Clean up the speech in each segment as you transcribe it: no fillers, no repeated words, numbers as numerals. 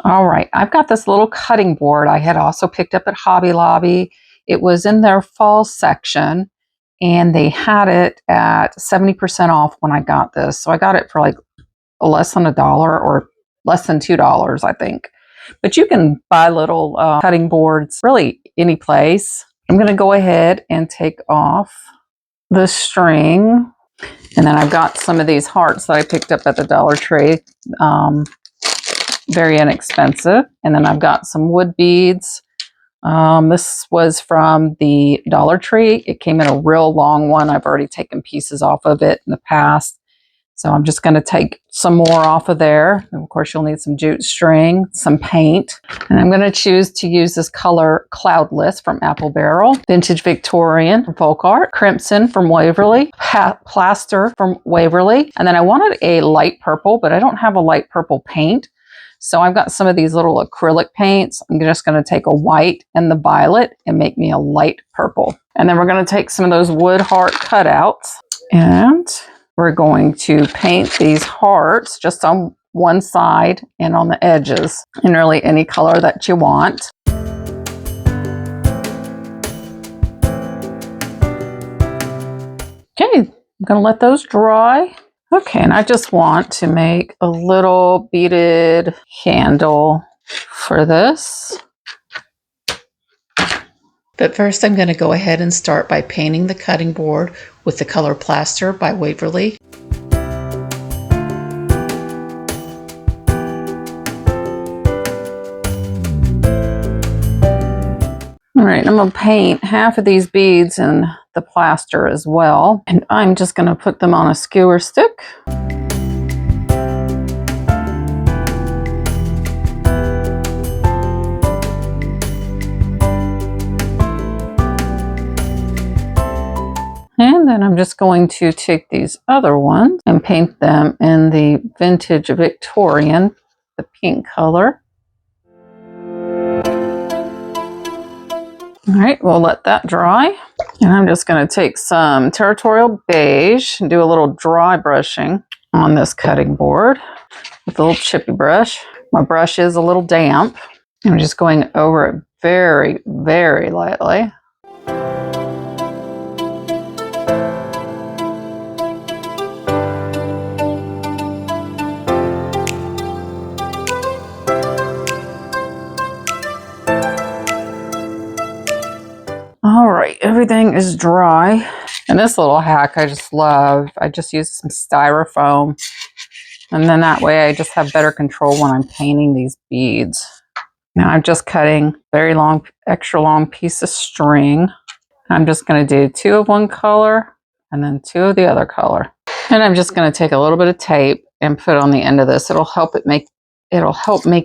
All right, I've got this little cutting board I had also picked up at Hobby Lobby. It was in their fall section, and they had it at 70% off when I got this. So I got it for like less than $1 or less than $2, I think. But you can buy little cutting boards really any place. I'm going to go ahead and take off the string. And then I've got some of these hearts that I picked up at the Dollar Tree. Very inexpensive. And then I've got some wood beads. This was from the Dollar Tree. It came in a real long one. I've already taken pieces off of it in the past. So I'm just going to take some more off of there. And of course, you'll need some jute string, some paint. And I'm going to choose to use this color Cloudless from Apple Barrel, Vintage Victorian from Folk Art, Crimson from Waverly, Plaster from Waverly. And then I wanted a light purple, but I don't have a light purple paint. So I've got some of these little acrylic paints. I'm just going to take a white and the violet and make me a light purple. And then we're going to take some of those wood heart cutouts, and we're going to paint these hearts just on one side and on the edges in really any color that you want. Okay, I'm going to let those dry. Okay, and I just want to make a little beaded handle for this. But first I'm going to go ahead and start by painting the cutting board with the color Plaster by Waverly. All right, I'm going to paint half of these beads in the plaster as well. And I'm just going to put them on a skewer stick. And then I'm just going to take these other ones and paint them in the Vintage Victorian, the pink color. All right, we'll let that dry. And I'm just going to take some Territorial Beige and do a little dry brushing on this cutting board with a little chippy brush. My brush is a little damp. I'm just going over it very, very lightly. All right, everything is dry. And this little hack I just love. I just use some styrofoam. And then that way I just have better control when I'm painting these beads. Now I'm just cutting very long, extra long piece of string. I'm just going to do 2 of one color and then 2 of the other color. And I'm just going to take a little bit of tape and put on the end of this. It'll help make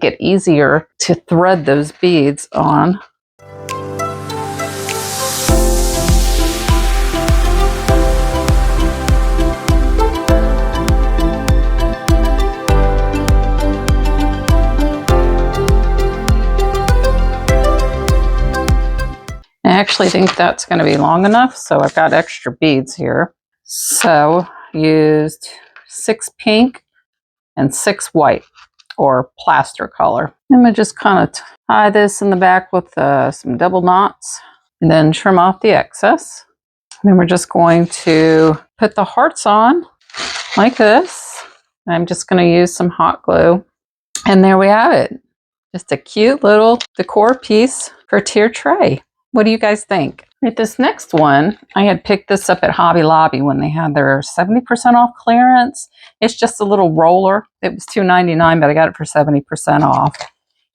it easier to thread those beads on. I actually think that's going to be long enough, so I've got extra beads here. So used 6 pink and 6 white, or plaster color. I'm going to just kind of tie this in the back with some double knots and then trim off the excess. And then we're just going to put the hearts on like this. I'm just going to use some hot glue. And there we have it. Just a cute little decor piece for tier tray. What do you guys think? Right, this next one, I had picked this up at Hobby Lobby when they had their 70% off clearance. It's just a little roller. It was $2.99, but I got it for 70% off.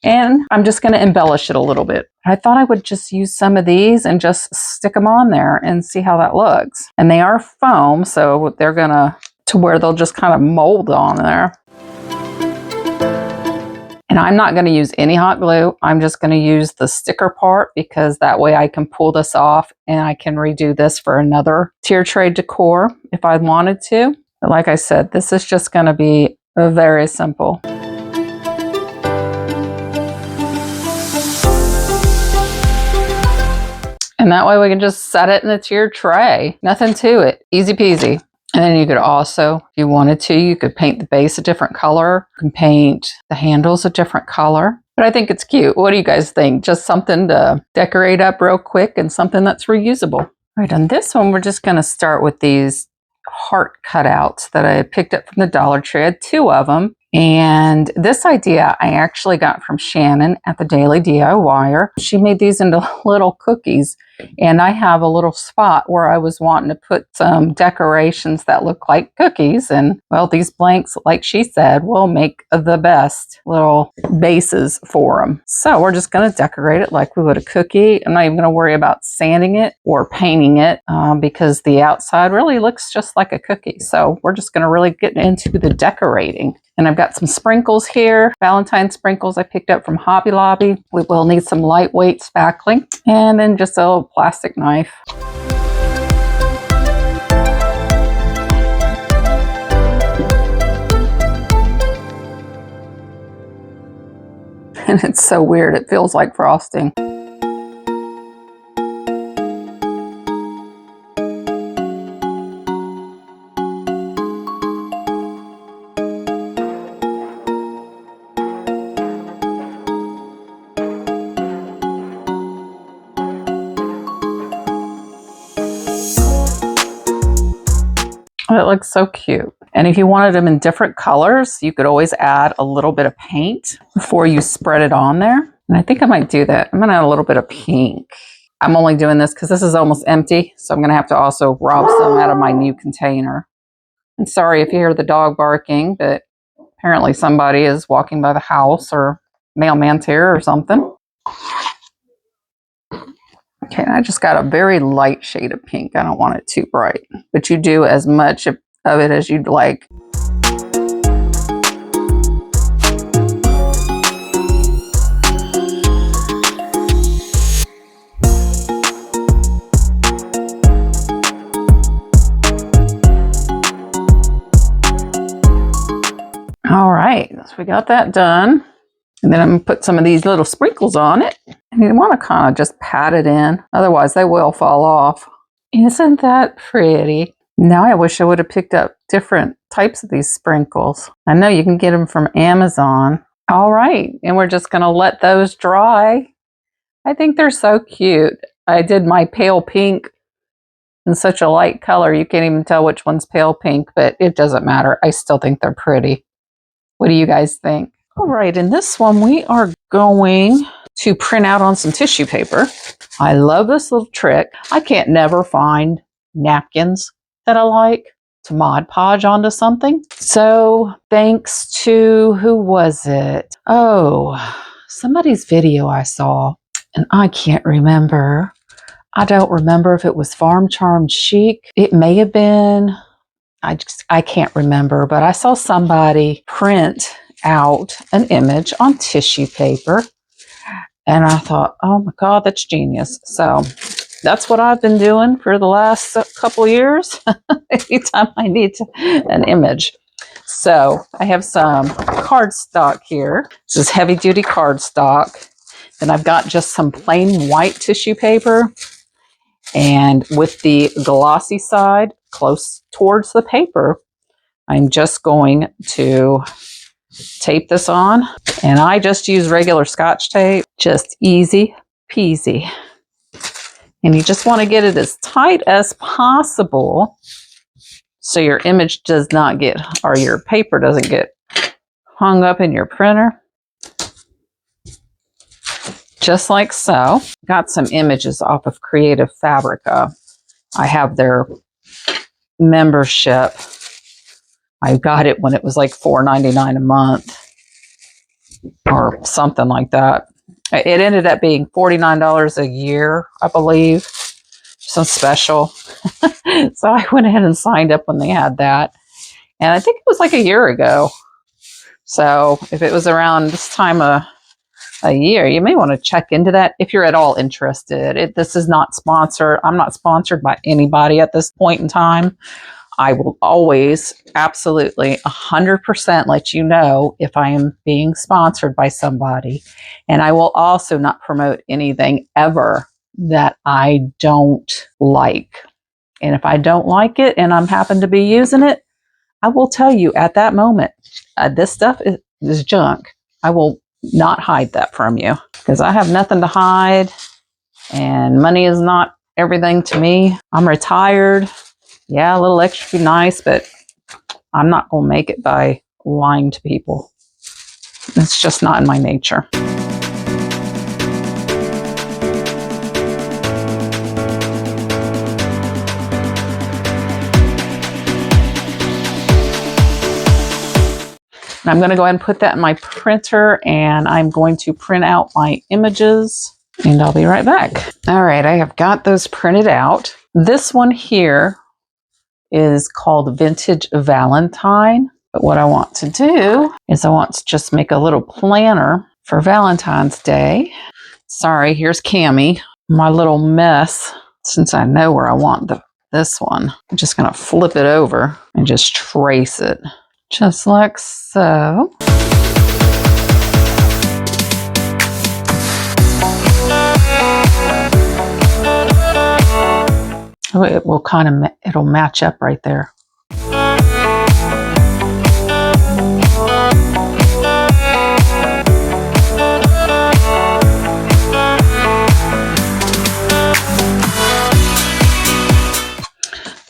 And I'm just going to embellish it a little bit. I thought I would just use some of these and just stick them on there and see how that looks. And they are foam, so they're going to where they'll just kind of mold on there. And I'm not going to use any hot glue. I'm just going to use the sticker part because that way I can pull this off and I can redo this for another tier tray decor if I wanted to. But like I said, this is just going to be very simple. And that way we can just set it in the tier tray. Nothing to it. Easy peasy. And then you could also, if you wanted to, you could paint the base a different color. You can paint the handles a different color. But I think it's cute. What do you guys think? Just something to decorate up real quick and something that's reusable. All right, on this one, we're just going to start with these heart cutouts that I picked up from the Dollar Tree. I had 2 of them. And this idea I actually got from Shannon at the Daily DIYer. She made these into little cookies. And I have a little spot where I was wanting to put some decorations that look like cookies. And well, these blanks, like she said, will make the best little bases for them. So we're just going to decorate it like we would a cookie. I'm not even going to worry about sanding it or painting it because the outside really looks just like a cookie. So we're just going to really get into the decorating. And I've got some sprinkles here, Valentine sprinkles I picked up from Hobby Lobby. We will need some lightweight spackling and then just a little plastic knife. And it's so weird, it feels like frosting. It looks so cute. And if you wanted them in different colors, you could always add a little bit of paint before you spread it on there. And I think I might do that. I'm going to add a little bit of pink. I'm only doing this because this is almost empty. So I'm going to have to also rob some out of my new container. And sorry if you hear the dog barking, but apparently somebody is walking by the house or mailman's here or something. Okay, and I just got a very light shade of pink. I don't want it too bright, but you do as much of it as you'd like. All right, so we got that done. And then I'm going to put some of these little sprinkles on it. And you want to kind of just pat it in. Otherwise, they will fall off. Isn't that pretty? Now I wish I would have picked up different types of these sprinkles. I know you can get them from Amazon. All right, and we're just going to let those dry. I think they're so cute. I did my pale pink in such a light color. You can't even tell which one's pale pink, but it doesn't matter. I still think they're pretty. What do you guys think? All right, in this one, we are going to print out on some tissue paper. I love this little trick. I can't never find napkins that I like to Mod Podge onto something. So thanks to, who was it? Oh, somebody's video I saw, and I can't remember. I don't remember if it was Farm Charm Chic. It may have been, I can't remember, but I saw somebody print out an image on tissue paper, and I thought, oh my God, that's genius. So that's what I've been doing for the last couple years. Anytime I need an image. So I have some cardstock here. This is heavy duty cardstock. Then I've got just some plain white tissue paper, and with the glossy side close towards the paper, I'm just going to tape this on, and I just use regular Scotch tape, just easy peasy. And you just want to get it as tight as possible so your image does not get, or your paper doesn't get hung up in your printer. Just like so. Got some images off of Creative Fabrica. I have their membership. I got it when it was like $4.99 a month or something like that. It ended up being $49 a year, I believe. Some special. So I went ahead and signed up when they had that. And I think it was like a year ago. So if it was around this time of a year, you may want to check into that if you're at all interested. This is not sponsored. I'm not sponsored by anybody at this point in time. I will always absolutely 100% let you know if I am being sponsored by somebody. And I will also not promote anything ever that I don't like. And if I don't like it and I'm happen to be using it, I will tell you at that moment, this stuff is junk. I will not hide that from you because I have nothing to hide and money is not everything to me. I'm retired. Yeah, a little extra would be nice, but I'm not going to make it by lying to people. It's just not in my nature. I'm going to go ahead and put that in my printer, and I'm going to print out my images, and I'll be right back. All right, I have got those printed out. This one here is called Vintage Valentine. But what I want to do is I want to just make a little planner for Valentine's Day. Sorry, here's Cammie, my little mess. Since I know where I want this one, I'm just going to flip it over and just trace it. Just like so. Oh, it will kind of, it'll match up right there.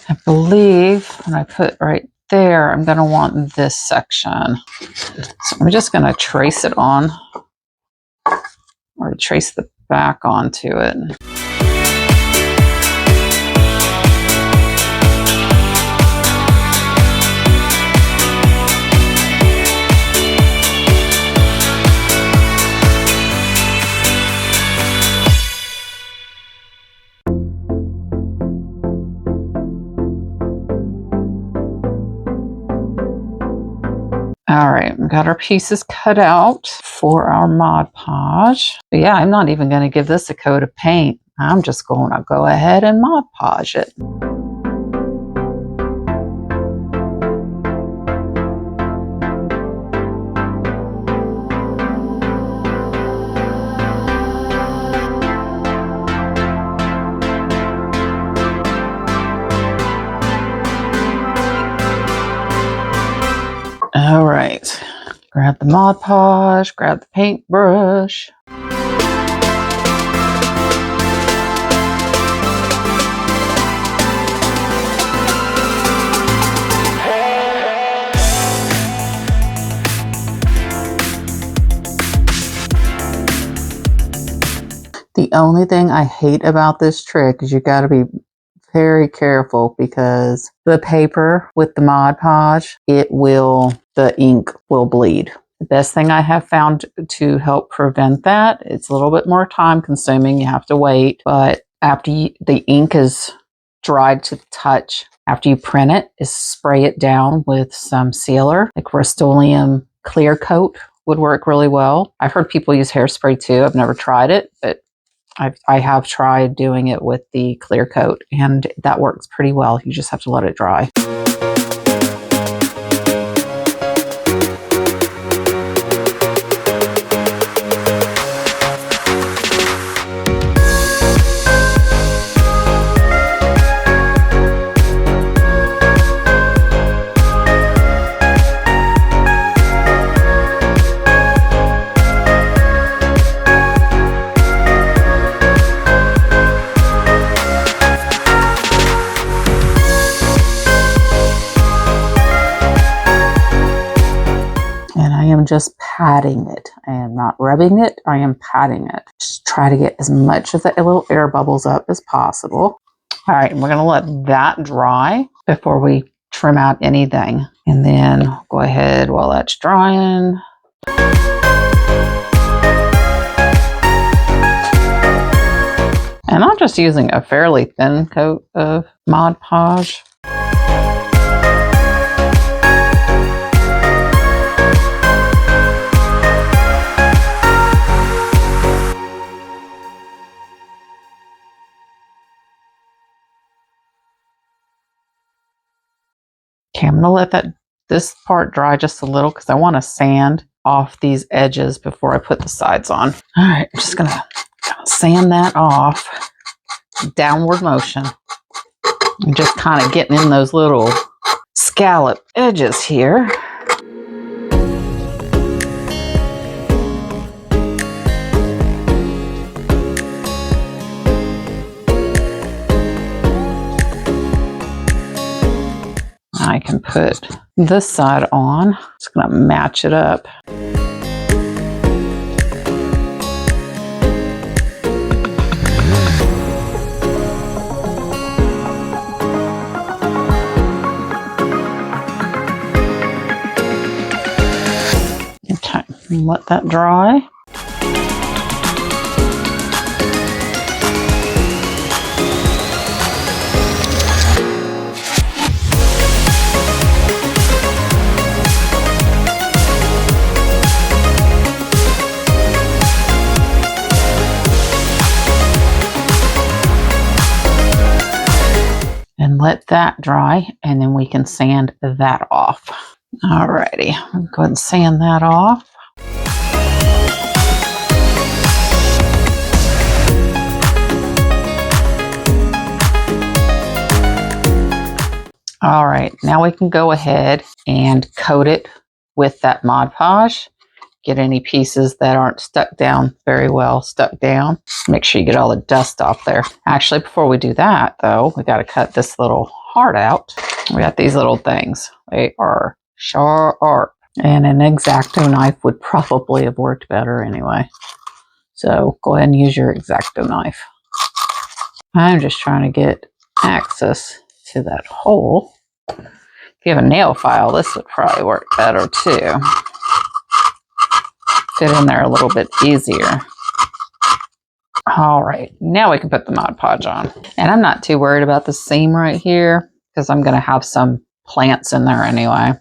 I believe when I put right there, I'm going to want this section. So I'm just going to trace it on, or trace the back onto it. All right, we got our pieces cut out for our Mod Podge. But yeah, I'm not even going to give this a coat of paint. I'm just going to go ahead and Mod Podge it. All right, grab the Mod Podge, grab the paintbrush. The only thing I hate about this trick is you got to be very careful because the paper with the Mod Podge, the ink will bleed. The best thing I have found to help prevent that, it's a little bit more time consuming, you have to wait, but after the ink is dried to the touch, after you print it, is spray it down with some sealer, like Rust-Oleum clear coat would work really well. I've heard people use hairspray too. I've never tried it, but I have tried doing it with the clear coat, and that works pretty well. You just have to let it dry. Just patting it. I am not rubbing it. I am patting it. Just try to get as much of the little air bubbles up as possible. All right, and we're going to let that dry before we trim out anything. And then go ahead while that's drying. And I'm just using a fairly thin coat of Mod Podge. Okay, I'm going to let this part dry just a little because I want to sand off these edges before I put the sides on. All right, I'm just going to sand that off. Downward motion. I'm just kind of getting in those little scallop edges here. I can put this side on. Just gonna match it up. Okay, let that dry. And let that dry, and then we can sand that off. Alrighty, I'll go ahead and sand that off. All right, now we can go ahead and coat it with that Mod Podge. Get any pieces that aren't stuck down very well stuck down. Make sure you get all the dust off there. Actually, before we do that, though, we got to cut this little heart out. We got these little things. They are sharp. And an X-Acto knife would probably have worked better anyway. So go ahead and use your X-Acto knife. I'm just trying to get access to that hole. If you have a nail file, this would probably work better too. Fit in there a little bit easier. All right, now we can put the Mod Podge on. And I'm not too worried about the seam right here because I'm going to have some plants in there anyway.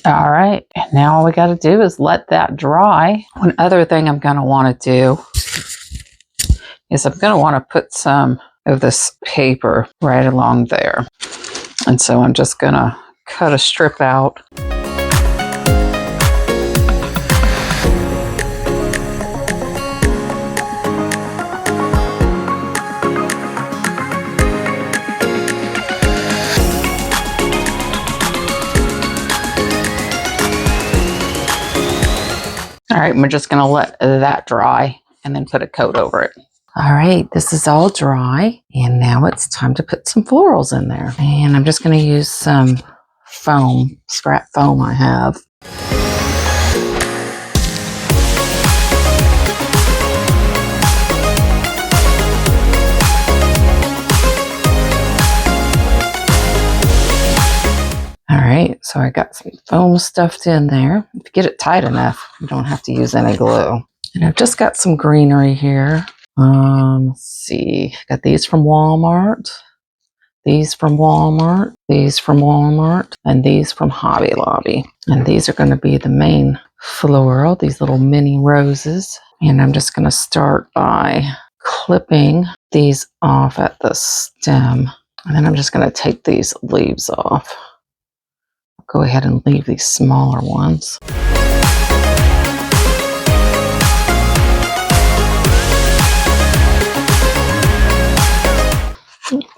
All right, and now all we got to do is let that dry. One other thing I'm going to want to do is I'm going to want to put some of this paper right along there. And so I'm just going to cut a strip out. All right, we're just going to let that dry and then put a coat over it. All right, this is all dry, and now it's time to put some florals in there. And I'm just going to use some foam, scrap foam I have. All right, so I got some foam stuffed in there. If you get it tight enough, you don't have to use any glue. And I've just got some greenery here. Let's see, got these from Walmart, these from Walmart, these from Walmart, and these from Hobby Lobby. And these are going to be the main floral, these little mini roses. And I'm just going to start by clipping these off at the stem. And then I'm just going to take these leaves off. I'll go ahead and leave these smaller ones.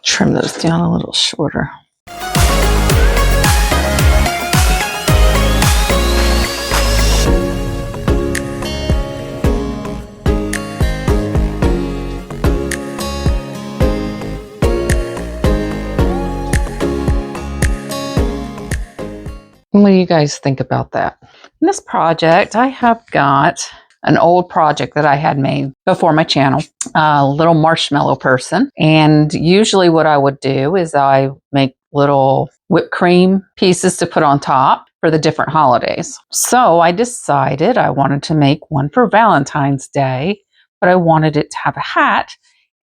Trim those down a little shorter. What do you guys think about that? In this project, I have got an old project that I had made before my channel, a little marshmallow person. And usually what I would do is I make little whipped cream pieces to put on top for the different holidays. So I decided I wanted to make one for Valentine's Day, but I wanted it to have a hat.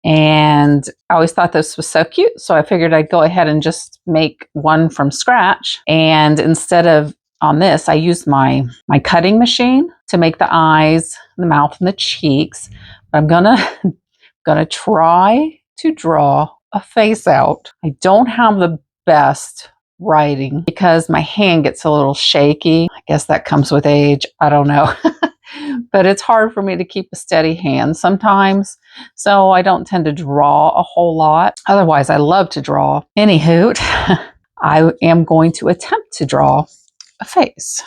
And I always thought this was so cute. So I figured I'd go ahead and just make one from scratch. And instead of on this, I used my cutting machine to make the eyes, the mouth, and the cheeks. But I'm gonna try to draw a face out. I don't have the best writing because my hand gets a little shaky. I guess that comes with age. I don't know. But it's hard for me to keep a steady hand sometimes. So I don't tend to draw a whole lot. Otherwise, I love to draw. Anywho, I am going to attempt to draw a face.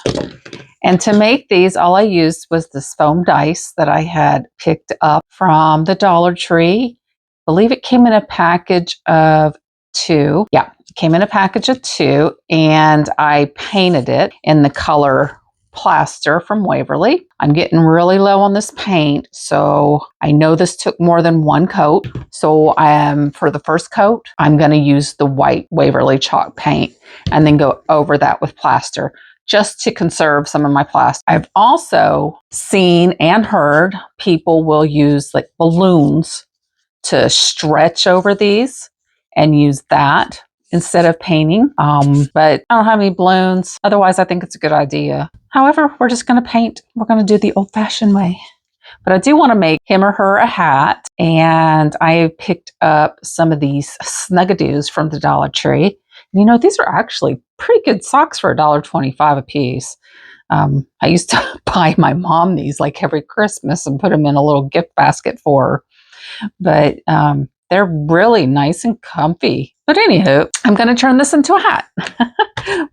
And to make these, all I used was this foam dice that I had picked up from the Dollar Tree. I believe it came in a package of 2. Yeah, it came in a package of 2, and I painted it in the color Plaster from Waverly. I'm getting really low on this paint, so I know this took more than 1 coat. So for the first coat, I'm going to use the white Waverly chalk paint and then go over that with plaster, just to conserve some of my plaster. I've also seen and heard people will use like balloons to stretch over these and use that instead of painting. But I don't have any balloons. Otherwise, I think it's a good idea. However, we're just going to paint. We're going to do the old-fashioned way. But I do want to make him or her a hat. And I picked up some of these Snuggadoos from the Dollar Tree. You know, these are actually pretty good socks for $1.25 a piece. I used to buy my mom these like every Christmas and put them in a little gift basket for her. But they're really nice and comfy. But anywho, I'm going to turn this into a hat.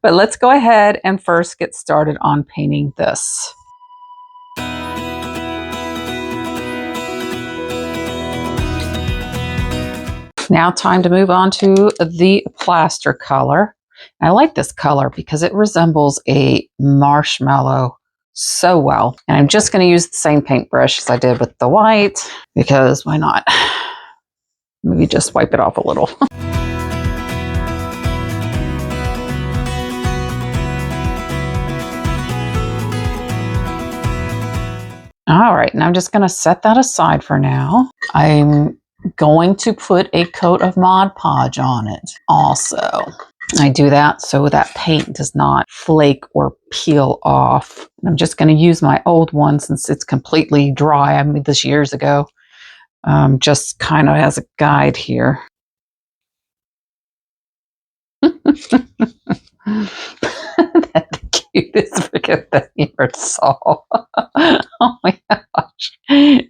But let's go ahead and first get started on painting this. Now time to move on to the plaster color. I like this color because it resembles a marshmallow so well. And I'm just going to use the same paintbrush as I did with the white, because why not? Maybe just wipe it off a little. All right, and I'm just going to set that aside for now. I'm going to put a coat of Mod Podge on it also. I do that so that paint does not flake or peel off. I'm just going to use my old one since it's completely dry. I made this years ago, just kind of as a guide here. That's the cutest freaking thing you ever saw. Oh my gosh.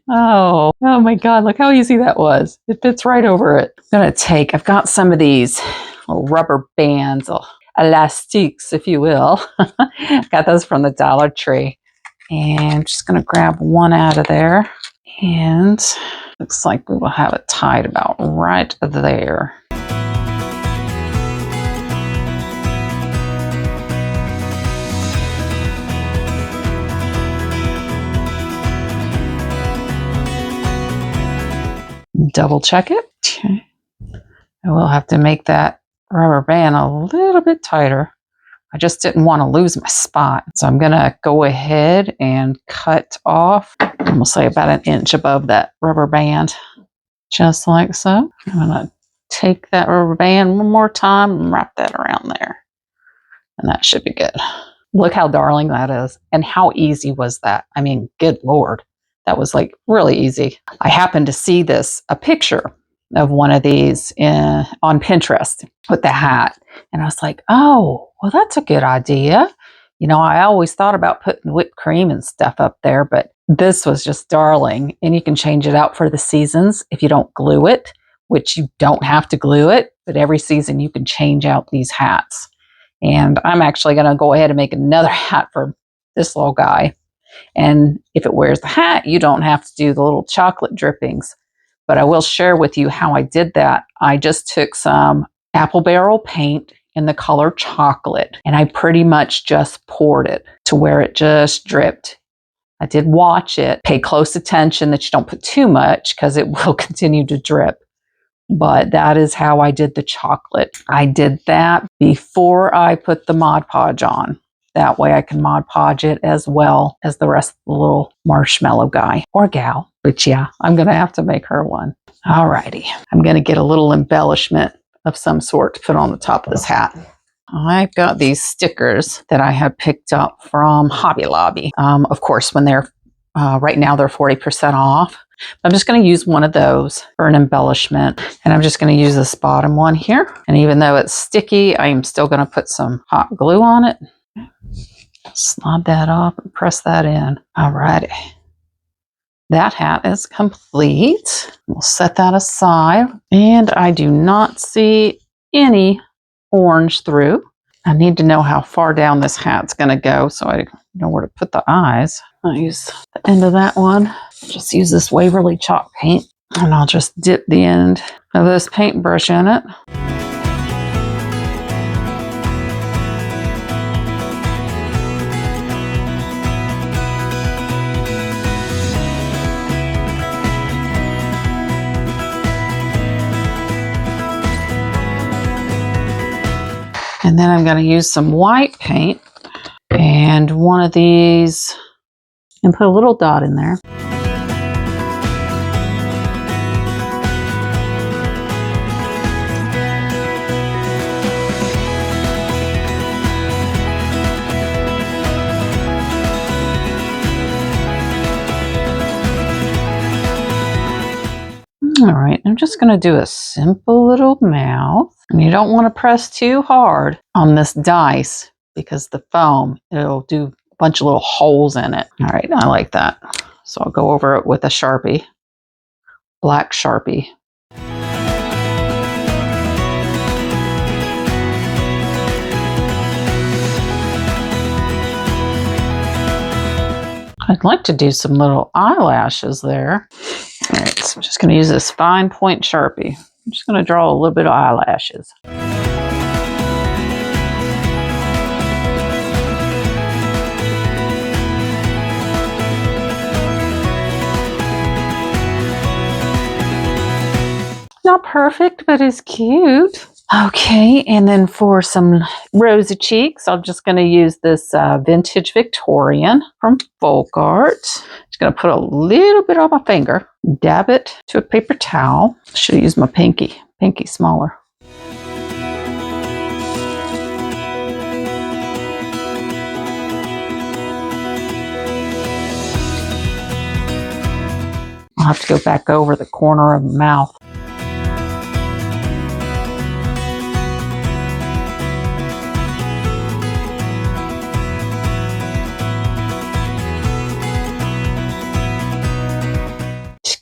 Oh my God, look how easy that was. It fits right over it. I've got some of these little rubber bands, elastiques, if you will. Got those from the Dollar Tree. And I'm just gonna grab one out of there. And looks like we will have it tied about right there. Double check it. Okay. I will have to make that rubber band a little bit tighter. I just didn't want to lose my spot. So I'm going to go ahead and cut off, we'll say about 1 inch above that rubber band, just like so. I'm going to take that rubber band one more time and wrap that around there. And that should be good. Look how darling that is. And how easy was that? I mean, good Lord. That was like really easy. I happened to see a picture of one of these on Pinterest with the hat. And I was like, oh, well, that's a good idea. You know, I always thought about putting whipped cream and stuff up there, but this was just darling. And you can change it out for the seasons if you don't glue it, which you don't have to glue it, but every season you can change out these hats. And I'm actually going to go ahead and make another hat for this little guy. And if it wears the hat, you don't have to do the little chocolate drippings. But I will share with you how I did that. I just took some apple barrel paint in the color chocolate, and I pretty much just poured it to where it just dripped. I did watch it. Pay close attention that you don't put too much because it will continue to drip. But that is how I did the chocolate. I did that before I put the Mod Podge on. That way I can Mod Podge it as well as the rest of the little marshmallow guy or gal. But yeah, I'm going to have to make her one. Alrighty. I'm going to get a little embellishment of some sort to put on the top of this hat. I've got these stickers that I have picked up from Hobby Lobby. Of course, when they're Right now they're 40% off. I'm just going to use one of those for an embellishment. And I'm just going to use this bottom one here. And even though it's sticky, I'm still going to put some hot glue on it. Slide that off and press that in. All righty. That hat is complete. We'll set that aside. And I do not see any orange through. I need to know how far down this hat's going to go so I know where to put the eyes. I'll use the end of that one. Just use this Waverly chalk paint, and I'll just dip the end of this paintbrush in it. And then I'm going to use some white paint and one of these and put a little dot in there. All right, I'm just going to do a simple little mouth. And you don't want to press too hard on this dice because the foam, it'll do a bunch of little holes in it. All right, I like that. So I'll go over it with a Sharpie, black Sharpie. I'd like to do some little eyelashes there. All right, so I'm just going to use this fine point Sharpie. I'm just going to draw a little bit of eyelashes. Not perfect, but it's cute. Okay, and then for some rosy cheeks, I'm just going to use this Vintage Victorian from Faux. Just going to put a little bit on my finger, dab it to a paper towel. Should use my pinky smaller. I'll have to go back over the corner of the mouth.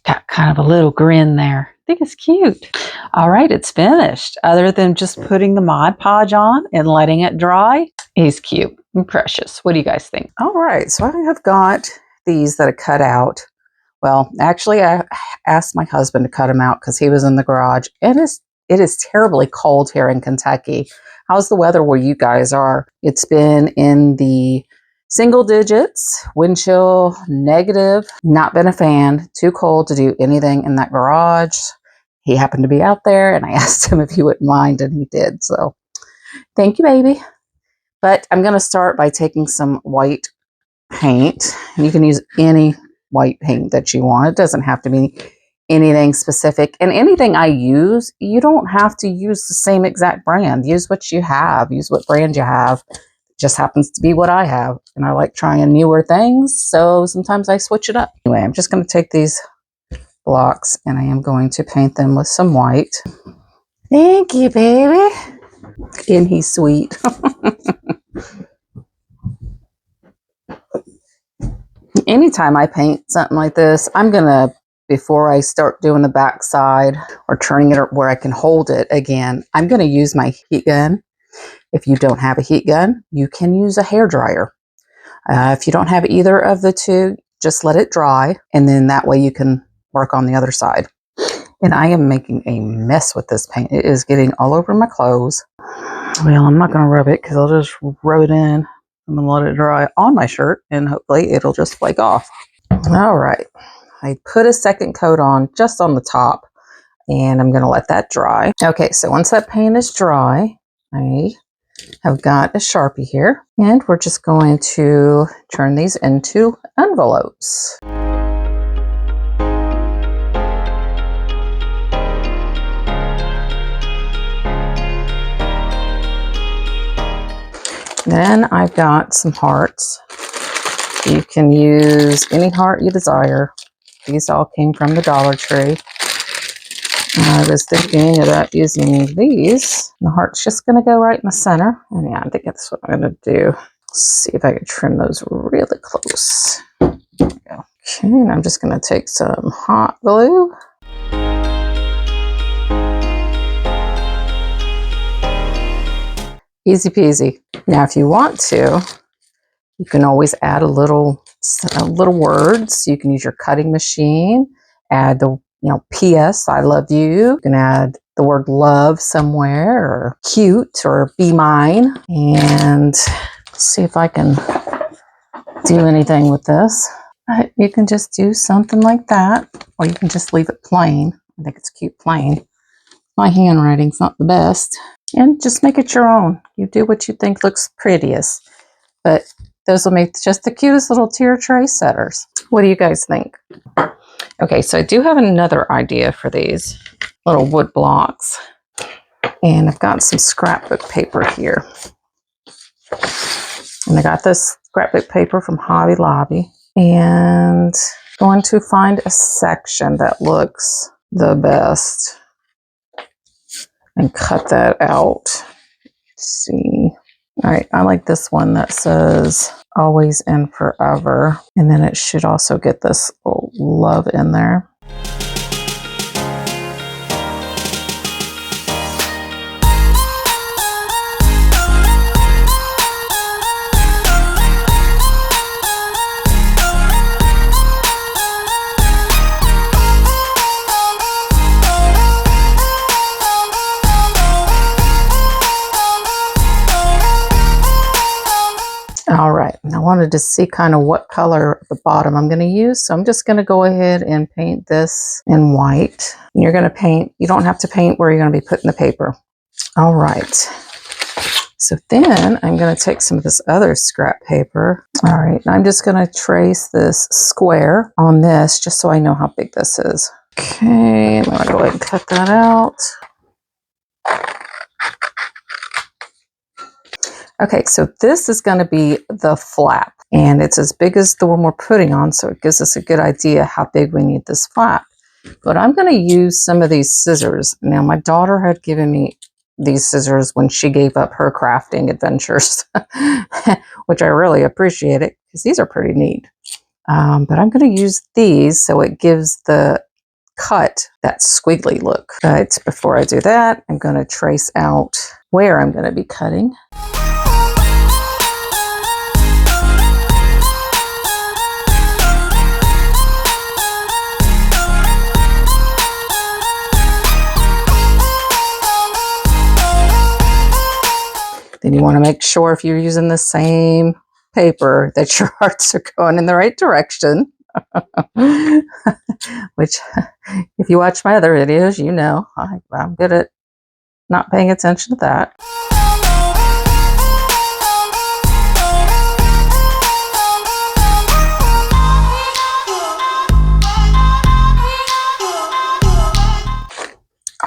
Got kind of a little grin there. I think it's cute. All right, it's finished. Other than just putting the Mod Podge on and letting it dry, he's cute and precious. What do you guys think? All right, so I have got these that are cut out. Well, actually, I asked my husband to cut them out because he was in the garage. It is terribly cold here in Kentucky. How's the weather where you guys are? It's been in the single digits, wind chill, negative, not been a fan, too cold to do anything in that garage. He happened to be out there and I asked him if he wouldn't mind and he did. So thank you, baby. But I'm going to start by taking some white paint. And you can use any white paint that you want. It doesn't have to be anything specific. And anything I use, you don't have to use the same exact brand. Use what you have. Use what brand you have. Just happens to be what I have, and I like trying newer things, so sometimes I switch it up. Anyway, I'm just going to take these blocks and I am going to paint them with some white. Thank you, baby. And he's sweet. Anytime I paint something like this, I'm going to, before I start doing the back side or turning it where I can hold it again, I'm going to use my heat gun. If you don't have a heat gun, you can use a hair dryer. If you don't have either of the two, just let it dry, and then that way you can work on the other side. And I am making a mess with this paint. It is getting all over my clothes. Well, I'm not going to rub it because I'll just rub it in. I'm going to let it dry on my shirt, and hopefully it'll just flake off. All right. I put a second coat on just on the top, and I'm going to let that dry. Okay, so once that paint is dry, I've got a Sharpie here, and we're just going to turn these into envelopes. Then I've got some hearts. You can use any heart you desire. These all came from the Dollar Tree. I was thinking about using these. The heart's just going to go right in the center. And yeah, I think that's what I'm going to do. Let's see if I can trim those really close. There we go. Okay, and I'm just going to take some hot glue. Easy peasy. Now, if you want to, you can always add a little words. You can use your cutting machine. Add the P.S. I love you. You can add the word love somewhere, or cute, or be mine. And see if I can do anything with this. You can just do something like that, or you can just leave it plain. I think it's cute plain. My handwriting's not the best. And just make it your own. You do what you think looks prettiest. But those will make just the cutest little tier tray setters. What do you guys think? Okay, so I do have another idea for these little wood blocks. And I've got some scrapbook paper here. And I got this scrapbook paper from Hobby Lobby. And I'm going to find a section that looks the best. And cut that out. Let's see. All right, I like this one that says always and forever. And then it should also get this love in there. All right, and I wanted to see kind of what color the bottom I'm going to use. So I'm just going to go ahead and paint this in white. And you're going to paint, you don't have to paint where you're going to be putting the paper. All right. So then I'm going to take some of this other scrap paper. All right, and I'm just going to trace this square on this just so I know how big this is. Okay, I'm going to go ahead and cut that out. Okay, so this is going to be the flap, and it's as big as the one we're putting on, so it gives us a good idea how big we need this flap. But I'm going to use some of these scissors. Now, my daughter had given me these scissors when she gave up her crafting adventures, which I really appreciate it because these are pretty neat. But I'm going to use these so it gives the cut that squiggly look. But before I do that, I'm going to trace out where I'm going to be cutting. Then you want to make sure if you're using the same paper that your hearts are going in the right direction. Which, if you watch my other videos, you know I'm good at not paying attention to that.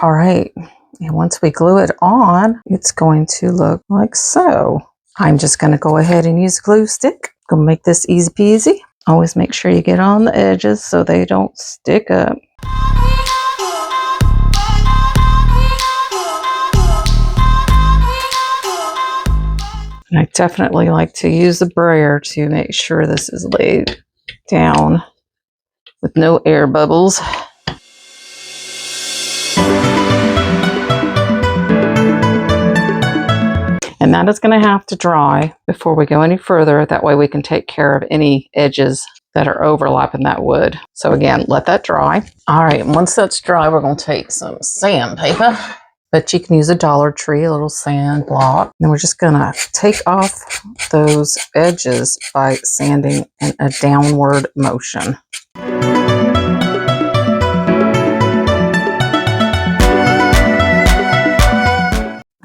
All right. And once we glue it on, it's going to look like so. I'm just going to go ahead and use a glue stick. Gonna make this easy peasy. Always make sure you get on the edges so they don't stick up. And I definitely like to use the brayer to make sure this is laid down with no air bubbles. And that is going to have to dry before we go any further. That way we can take care of any edges that are overlapping that wood. So again, let that dry. All right, and once that's dry, we're going to take some sandpaper. But you can use a Dollar Tree, a little sand block. And we're just going to take off those edges by sanding in a downward motion.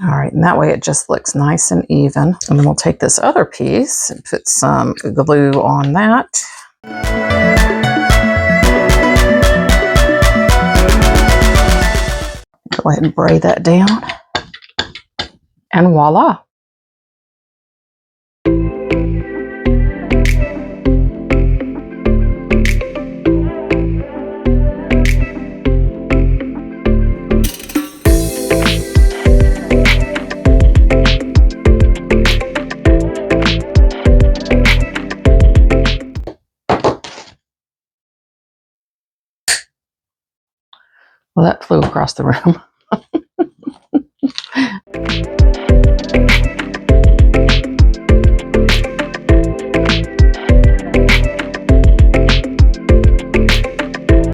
All right, and that way it just looks nice and even. And then we'll take this other piece and put some glue on that. Go ahead and braid that down. And voila. Well, that flew across the room.